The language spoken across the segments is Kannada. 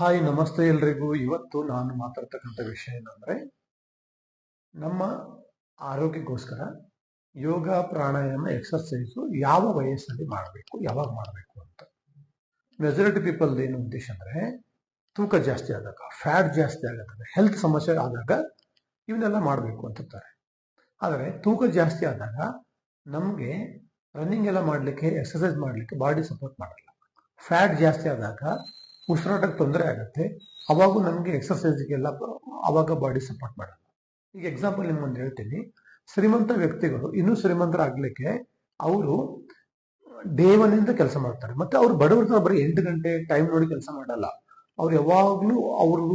ಹಾಯ್ ನಮಸ್ತೆ ಎಲ್ರಿಗೂ. ಇವತ್ತು ನಾನು ಮಾತಾಡ್ತಕ್ಕಂಥ ವಿಷಯ ಏನಂದ್ರೆ ನಮ್ಮ ಆರೋಗ್ಯಕ್ಕೋಸ್ಕರ ಯೋಗ ಪ್ರಾಣಾಯಾಮ ಎಕ್ಸರ್ಸೈಸು ಯಾವ ವಯಸ್ಸಲ್ಲಿ ಮಾಡಬೇಕು, ಯಾವಾಗ ಮಾಡಬೇಕು ಅಂತ. ಮೆಜಾರಿಟಿ ಪೀಪಲ್ ಏನು ಉದ್ದೇಶ ಅಂದ್ರೆ ತೂಕ ಜಾಸ್ತಿ ಆದಾಗ, ಫ್ಯಾಟ್ ಜಾಸ್ತಿ ಆಗುತ್ತದೆ, ಹೆಲ್ತ್ ಸಮಸ್ಯೆ ಆದಾಗ ಇವನ್ನೆಲ್ಲ ಮಾಡಬೇಕು ಅಂತಾರೆ. ಆದರೆ ತೂಕ ಜಾಸ್ತಿ ಆದಾಗ ನಮಗೆ ರನ್ನಿಂಗ್ ಎಲ್ಲ ಮಾಡಲಿಕ್ಕೆ, ಎಕ್ಸರ್ಸೈಸ್ ಮಾಡಲಿಕ್ಕೆ ಬಾಡಿ ಸಪೋರ್ಟ್ ಮಾಡಲ್ಲ. ಫ್ಯಾಟ್ ಜಾಸ್ತಿ ಆದಾಗ ಉಸಿರಾಟಕ್ಕೆ ತೊಂದರೆ ಆಗುತ್ತೆ, ಅವಾಗೂ ನಮಗೆ ಎಕ್ಸರ್ಸೈಸ್ಗೆಲ್ಲ ಅವಾಗ ಬಾಡಿ ಸಪೋರ್ಟ್ ಮಾಡಲ್ಲ. ಈಗ ಎಕ್ಸಾಂಪಲ್ ನಿಮ್ಗೊಂದು ಹೇಳ್ತೀನಿ. ಶ್ರೀಮಂತ ವ್ಯಕ್ತಿಗಳು ಇನ್ನೂ ಶ್ರೀಮಂತರಾಗ್ಲಿಕ್ಕೆ ಅವರು ಡೇ ಒನ್ ಇಂದ ಕೆಲಸ ಮಾಡ್ತಾರೆ. ಮತ್ತೆ ಅವ್ರು ಬಡವರ ಬರೀ 8 ಗಂಟೆ ಟೈಮ್ ನೋಡಿ ಕೆಲಸ ಮಾಡಲ್ಲ. ಅವ್ರು ಯಾವಾಗ್ಲೂ ಅವರು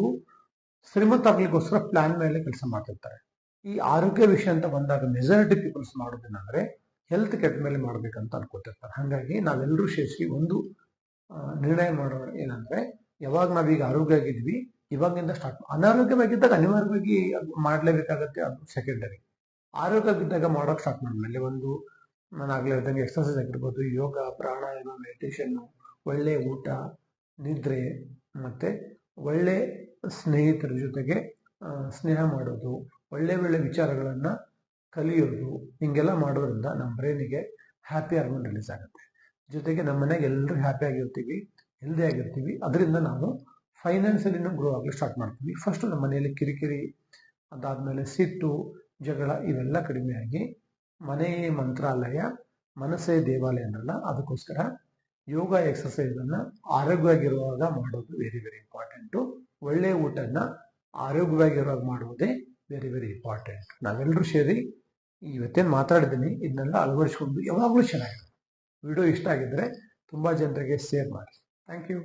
ಶ್ರೀಮಂತ ಆಗ್ಲಿಕ್ಕೋಸ್ಕರ ಪ್ಲಾನ್ ಮೇಲೆ ಕೆಲಸ ಮಾಡ್ತಿರ್ತಾರೆ. ಈ ಆರೋಗ್ಯ ವಿಷಯ ಅಂತ ಬಂದಾಗ ಮೆಜಾರಿಟಿ ಪೀಪಲ್ಸ್ ಮಾಡೋದೇನಂದ್ರೆ ಹೆಲ್ತ್ ಕೆಟ್ಟ ಮೇಲೆ ಮಾಡ್ಬೇಕಂತ ಅನ್ಕೋತಿರ್ತಾರೆ. ಹಾಗಾಗಿ ನಾವೆಲ್ಲರೂ ಸೇರಿಸಿ ಒಂದು ನಿರ್ಣಯ ಮಾಡೋಣ. ಏನಂದ್ರೆ ಯಾವಾಗ ನಾವೀಗ ಆರೋಗ್ಯ ಆಗಿದ್ವಿ ಇವಾಗಿಂದ ಸ್ಟಾರ್ಟ್. ಅನಾರೋಗ್ಯವಾಗಿದ್ದಾಗ ಅನಿವಾರ್ಯವಾಗಿ ಮಾಡ್ಲೇಬೇಕಾಗತ್ತೆ, ಅದು ಸೆಕೆಂಡರಿ. ಆರೋಗ್ಯವಾಗಿದ್ದಾಗ ಮಾಡೋಕೆ ಸ್ಟಾರ್ಟ್ ಮಾಡಿದ್ಮೇಲೆ ಒಂದು ನಾನು ಆಗ್ಲೇ ಹೇಳ್ದಂಗೆ ಎಕ್ಸರ್ಸೈಸ್ ಆಗಿರ್ಬೋದು, ಯೋಗ, ಪ್ರಾಣಾಯಾಮ, ಮೆಡಿಟೇಷನ್, ಒಳ್ಳೆ ಊಟ, ನಿದ್ರೆ, ಮತ್ತೆ ಒಳ್ಳೆ ಸ್ನೇಹಿತರ ಜೊತೆಗೆ ಸ್ನೇಹ ಮಾಡೋದು, ಒಳ್ಳೆ ಒಳ್ಳೆ ವಿಚಾರಗಳನ್ನ ಕಲಿಯೋದು, ಹಿಂಗೆಲ್ಲ ಮಾಡೋದ್ರಿಂದ ನಮ್ಮ ಬ್ರೈನಿಗೆ ಹ್ಯಾಪಿ ಹಾರ್ಮೋನ್ ರಿಲೀಸ್ ಆಗುತ್ತೆ. ಜೊತೆಗೆ ನಮ್ಮ ಮನೆಗೆ ಎಲ್ಲರೂ ಹ್ಯಾಪಿ ಆಗಿರ್ತೀವಿ, ಹೆಲ್ದಿ ಆಗಿರ್ತೀವಿ. ಅದರಿಂದ ನಾವು ಫೈನಾನ್ಷಿಯಲಿನೂ ಗ್ರೋ ಆಗಲಿ ಸ್ಟಾರ್ಟ್ ಮಾಡ್ತೀವಿ. ಫಸ್ಟ್ ನಮ್ಮ ಮನೆಯಲ್ಲಿ ಕಿರಿಕಿರಿ, ಅದಾದ್ಮೇಲೆ ಸಿಟ್ಟು, ಜಗಳ ಇವೆಲ್ಲ ಕಡಿಮೆ ಆಗಿ ಮನೆಯೇ ಮಂತ್ರಾಲಯ, ಮನಸ್ಸೇ ದೇವಾಲಯ ಅನ್ನಲ್ಲ. ಅದಕ್ಕೋಸ್ಕರ ಯೋಗ ಎಕ್ಸರ್ಸೈಸ್ ಅನ್ನ ಆರೋಗ್ಯವಾಗಿರುವಾಗ ಮಾಡೋದು ವೆರಿ ವೆರಿ ಇಂಪಾರ್ಟೆಂಟು. ಒಳ್ಳೆ ಊಟನ ಆರೋಗ್ಯವಾಗಿರುವಾಗ ಮಾಡುವುದೇ ವೆರಿ ವೆರಿ ಇಂಪಾರ್ಟೆಂಟ್. ನಾವೆಲ್ಲರೂ ಸೇರಿ ಇವತ್ತೇನು ಮಾತಾಡಿದ್ದೀನಿ ಇದನ್ನೆಲ್ಲ ಅಳವಡಿಸ್ಕೊಂಡು ಯಾವಾಗಲೂ ಚೆನ್ನಾಗಿದೆ. ವಿಡಿಯೋ ಇಷ್ಟ ಆಗಿದ್ರೆ ತುಂಬಾ ಜನರಿಗೆ ಶೇರ್ ಮಾಡಿ. Thank you.